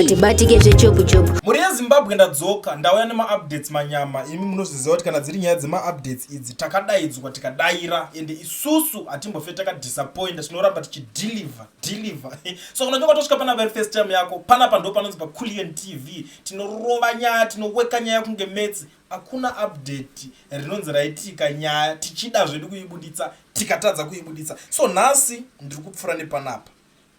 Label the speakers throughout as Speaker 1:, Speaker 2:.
Speaker 1: kati batike zvechopu chopu.
Speaker 2: Muri yeZimbabwe ndadzoka ndauya nema-updates manyama. Imi munozviziva kuti kana dziri nyaya dzema-updates idzi takadaidzwa tikadaira ende isusu hatimbofe takadisappointa tinoramba tichideliver. So kana nyoka tosvika pana vari first time yako panapa ndo panonzi paCoolian TV tinorova nyaya tinoweka nyaya kunge metsi. Hakuna update rinonzi raitika nyaya tichida zvedu kuibuditsa tikatadza kuibuditsa. So nhasi ndiri kupfuura nepanapa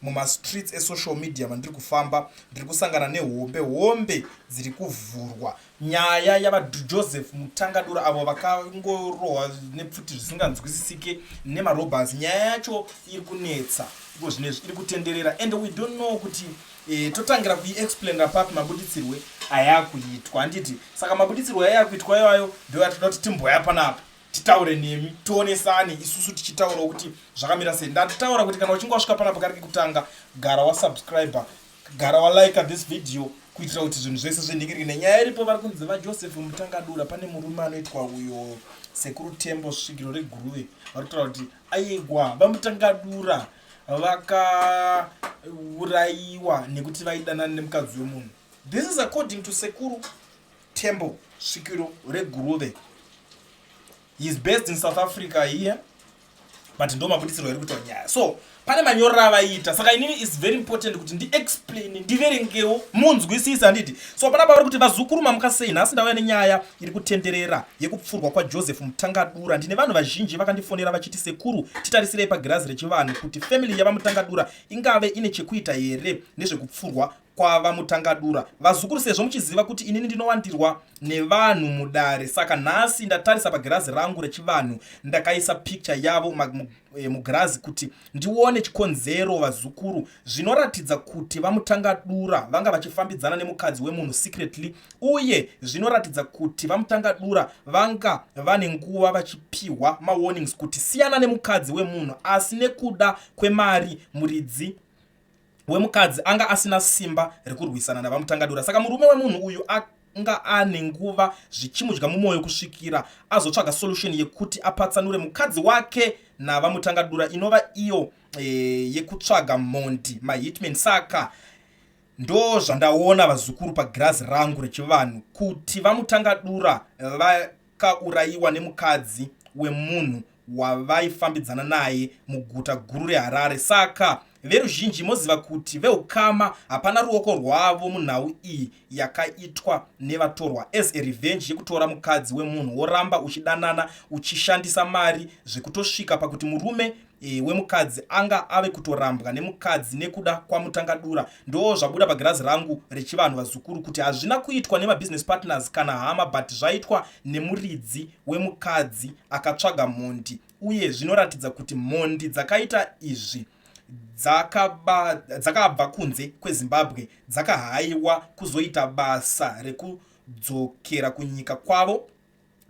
Speaker 2: mumastreets esocial media mandiri kufamba ndiri kusangana nehombe dziri kuvhurwa. Nyaya yavaJoseph Mutangadura avo vakangorohwa nepfuti zvisinganzwisisike nemarobhers. Nyaya yacho iri kunetsa iko zvinezvi iri kutenderera and we don't know kuti totangira kuiexplainera papi mabuditsirwe ayakuitwa. Handiti saka mabuditsirwe ayakuitwa iwayo ndio atoda kuti timboya panapa titaure nemi tionesane isusu tichitaura kuti zvakamira sei. Ndataura kuti kana uchinge wasvika panapa kari kutanga gara wasubscriber, gara walike this video kuitira kuti zvinhu zvese zviningirike. Nenyaya iripo vari kunzi vaJoseph Mutangadura pane murume anoitwa uyo Sekuru Tembo svikiro reguruve vari kutaura kuti aigwa vaMutangadura vakaurayiwa nekuti vaidanana nemukadzi wemunhu. This is according to Sekuru Tembo svikiro reguruve. He is based in South Africa here, but ndo mabuditsirwo iri kuitwa nyaya. So pane manyorero avaita, saka inini is very important kuti ndi-explain ndiverengewo munzwisisa. Handiti so panapa vari kuti vazukuru mamuka sei. Nhasi ndauya nenyaya iri kutenderera yekupfurwa kwaJoseph Mutangadura. Ndine vanhu vazhinji vakandifonera vachiti sekuru titarisirei pagirazi rechivanhu kuti family yavaMutangadura ingave ine chekuita here nezvekupfurwa kwavaMutangadura. Vazukuru sezvo muchiziva kuti inini ndinowandirwa nevanhu mudare, saka nhasi ndatarisa pagirazi rangu rechivanhu ndakaisa picture yavo mugirazi kuti ndione chikonzero. Vazukuru zvinoratidza kuti vaMutangadura vanga vachifambidzana nemukadzi wemunhu secretly, uye zvinoratidza kuti vaMutangadura vanga vane nguva vachipiwa mawarnings kuti siyana nemukadzi wemunhu, asi nekuda kwemari muridzi wemukadzi anga asina simba rekurwisana navaMutangadura. Saka murume wemunhu uyu anga ane nguva zvichimudya mumwoyo kusvikira azotsvaga solution yekuti apatsanure mukadzi wake navaMutangadura, inova iyo yekutsvaga mhondi mahitman. Saka ndo zvandaona vazukuru pagirazi rangu rechivanhu kuti vaMutangadura vakaurayiwa nemukadzi wemunhu wavaifambidzana naye muguta guru reHarare. Saka veruzhinji moziva kuti veukama hapana ruoko rwavo munhau iyi yakaitwa nevatorwa as a revenge yekutora mukadzi wemunhu woramba uchidanana uchishandisa mari zvekutosvika pakuti murume wemukadzi anga ave kutorambwa nemukadzi nekuda kwaMutangadura. Ndo zvabuda pagirazi rangu rechivanhu vazukuru kuti hazvina kuitwa nemabusiness partners kana hama, but zvaitwa nemuridzi wemukadzi akatsvaga mhondi, uye zvinoratidza kuti mhondi dzakaita izvi dzakabva kunze kweZimbabwe dzakahayiwa kuzoita basa rekudzokera kunyika kwavo.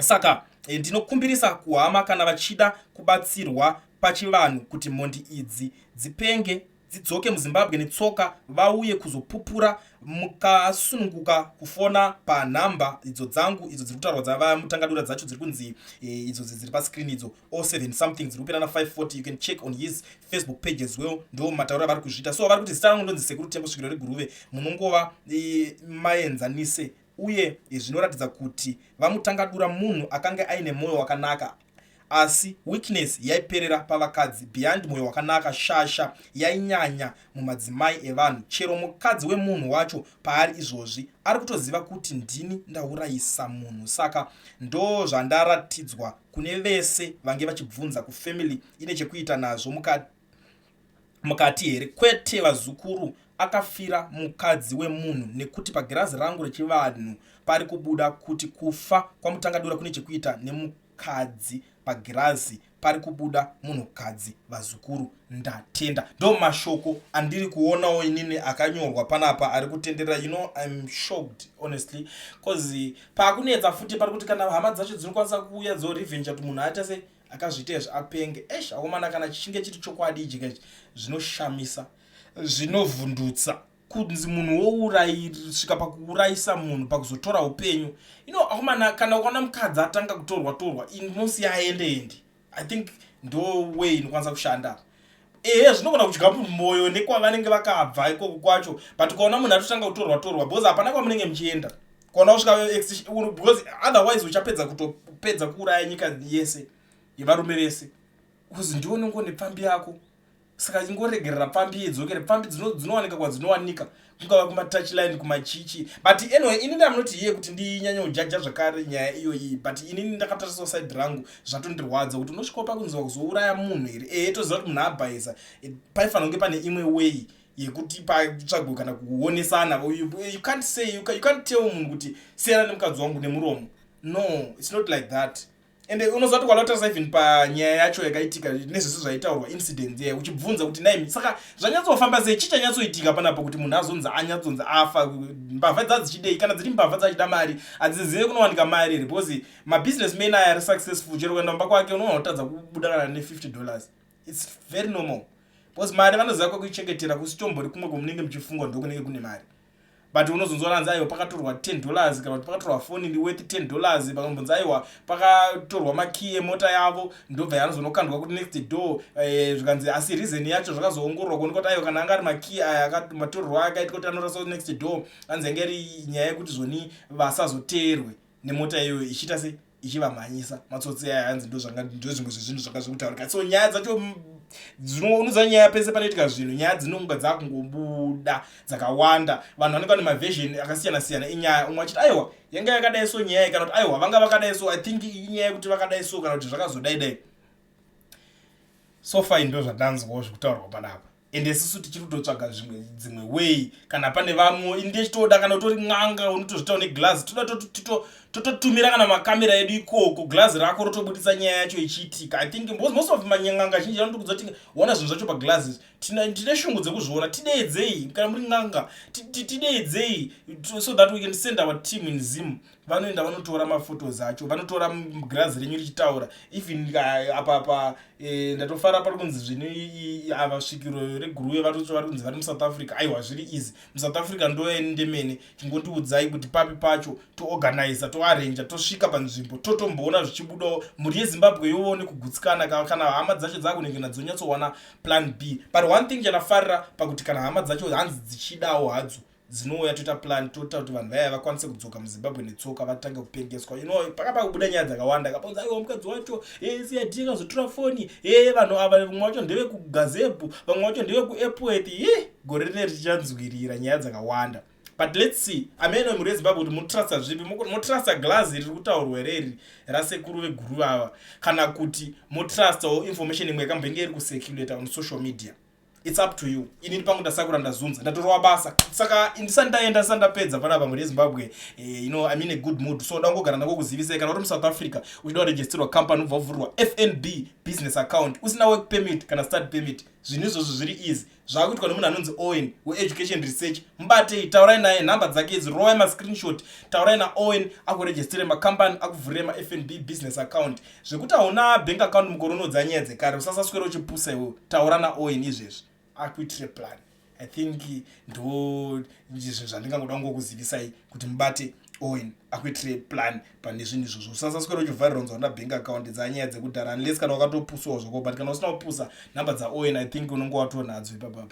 Speaker 2: Saka ndinokumbirisa kuhama kana vachida kubatsirwa pachivanhu kuti mhondi idzi dzipenge dzidzoke muZimbabwe netsoka vauye kuzopupura. Mukasununguka kufona panhamba idzo dzangu idzo dziri kutaurwa dzavaMutangadura dzacho dziri kunzi idzo dziri pascreen idzo 07 something dziri kupera na 540. You can check on his Facebook page as well. Ndo matauro vari kuzviita. So vari kuti zita rangu ndonzi Sekuru Tembo svikiro reguruve, munongova maenzanise, uye zvinoratidza kuti vaMutangadura munhu akanga aine mwoyo wakanaka, asi weakness yaiperera pavakadzi. Beyond mwoyo wakanaka, shasha yainyanya mumadzimai evanhu. Chero mukadzi wemunhu wacho paari izvozvi ari kutoziva kuti ndini ndaurayisa munhu. Saka ndo zvandaratidzwa kune vese vange vachibvunza kufamily ine chekuita nazvo mukati here. Kwete vazukuru, akafira mukadzi wemunhu, nekuti pagirazi rangu rechivanhu pari kubuda kuti kufa kwaMutangadura kune chekuita nemukadzi. Pagirazi pari kubuda munhukadzi. Vazukuru ndatenda. Ndo mashoko andiri kuonawo inini akanyorwa panapa ari kutenderera. You know, I'm shocked honestly, because pakunetsa futi pari kuti kana hama dzacho dzinokwanisa kuuya dzorevenge kuti munhu aita se akazviita izvi apenge. Akomana kana chinge chiri chokwadi ichi zvinoshamisa, zvinovhundutsa kunzi munhu wourayisvika pakuurayisa munhu pakuzotora upenyu. Akomana kana ukaona mukadzi atanga kutorwa inosiya aende. I think ndo way inokwanisa kushanda. zvinogona kudya mumwoyo nekwavanenge vakabva ikoko kwacho, but ukaona munhu atotanga kutorwa because hapana kwamunenge muchienda kwaona kusvika, because otherwise uchapedza kutopedza kuuraya nyika yese yevarume vese, kuzi ndione ngone pfambi yako. Saka ingoregerera pfambi idzokere, pfambi dzinowanika kwadzinowanika, kungava kumatouchline, kumachichi. But anyway, ini ndamunoti iye kuti ndinyanya kujaja zvakare nyaya iyoyi, but inini ndakatarisa side rangu zvatondirwadza kuti unosvikawo pakunzwa kuzouraya munhu here. Toziva kuti munhu abhaisa, paifanira kunge pane imwe way yekuti patsvagwe kana kuonesana. You can't say, you can't tell munhu kuti siyana nemukadzi wangu nemuromo. No, it's not like that. And unozva kuti kwalotarisa even panyaya yacho yakaitika nezvese zvaitaurwa incident ye uchibvunza kuti naimi saka zvanyatsofamba sei, chichanyatsoitika panapo kuti munhu azonzi anyatsonzi afa, mbavha dzadzichidei, kana dziri mbavha dzachida mari hadzizive kunowanika mari here, because mabusinessmen aya ari successful chero kuenda mumba kwake unoona kutadza kubuda kana ne$50. It's very normal, because mari vanoziva kwekuichengetera kusitombori kumwe komunenge muchifungwa ndokunenge kune mari. But unozonzwa nanzi aiwa pakatorwa $10 kana kuti pakatorwa foni ndi worth $10, pakambonzi aiwa pakatorwa makey emota yavo, ndobva yanozonokandwa kuti next door, zvikanzi asi reason yacho zvakazoongororwa kuoneka kuti aiwa kana anga ari makey aya matorerwa akaita kuti anoraswa next door, anzi yange iri nyaya yekuti zvoni vasazoteerwe nemota iyoyo ichiita sei ichivamhanyisa matsotsi aya, anzi ndozvimwe zvezvinhu zvakazokutaurika. So nyaya dzacho unoziva nyaya pese panoitika zvinhu, nyaya dzinonga dzakungobuda dzakawanda, vanhu vanenge vane maversion akasiyana siyana enyaya. Umwe achiti aiwa yanga yakadai so nyaya, kana kuti aiwa vanga vakadai so, I think inyaya yekuti vakadai so, kana kuti zvakazodaidai. So far ndo zvatanzwawo zvekutaurwa panapa, ende isusu tichiri kutotsvaga dzimwe way. Kana pane vamwe indechitoda kana utori n'anga unotozvitawo neglass, toda tototumira kana makamera edu ikoko, glass rako rotobudisa nyaya yacho ichiitika. I think most of manyanga zhinji anotokudza kuti waona zvinhu zvacho paglasses, tine shungu dzekuzviona, tideedzei kana muri n'anga, tideedzei so that we can send our team in Zim. Vanoenda vanotora maphotos acho, vanotora glass renyu richitaura. Even apa ndatofara pari kunzi zvino avasvikiro reguruve vari kunzi vari muSouth Africa. Aiwa zviri easy, muSouth Africa ndoendemene, chingondiudzai kuti papi pacho toorganize, toarrange, tosvika panzvimbo, totomboona zvichibudawo. Mhuri yeZimbabwe yoone kugutsikana kana hama dzacho dzakunenge nadzonyatsowana plan B. But one thing chanafarira pakuti kana hama dzacho hanzi dzichidawo hadzo dzinouya toita plan, tota kuti vanhu vaya vakwanise kudzoka muZimbabwe netsoka vatange kupengeswa. Pakapa kubuda nyaya dzakawanda, akabvunza aiwa mukadzi wacho siyatika zotora foni, vanhu ava vamwe vacho ndeve kuGazebo, vamwe vacho ndeve kuEpworth. Gore rine richanzwirira nyaya dzakawanda. But let's see, amene muri yeZimbabwe kuti mutrasta zvipi, mutrasta glass riri kutaurwa reri rasekuru veguru ava, kana kuti mutrastawo information imwe yakambenge iri kucirculate on social media. It's up to you. Inini pangu ndasakura ndazunza, ndatorwa basa. Saka ndisandaenda sandapedza panapa muri yeZimbabwe, I'm in a good mood. So ndangogara ndangokuzivisa kana uri muSouth Africa uchida registerwa company ubvavhurwa FNB business account, usina work permit kana start permit, zvinhu izvozvo zviri easy. Zvakuitwa nemunhu anonzi Owen weEducation Research. Mbatei, taurai naye, nhamba dzake idzi, rovai mascreenshot, taurai naOwen akuregistere macompany, akuvhurire maFNB business account. Zvekuti hauna bank account mukore unodza nyaya dzekare, usasaswera uchipusa iwe, taura naOwen izvezvi akuitire plan. I think ndo izvo zvandingangoda ngokuzivisai kuti mubate Owen akuitire plan pane zvinhu izvozvo. Usasaswera uchivharironzwa nabank account dzanyaya dzekudhara, unless kana wakatopusawo zvako, but kana usina kupusa nhamba dzaOwen I think unonge watonadzo ipapo.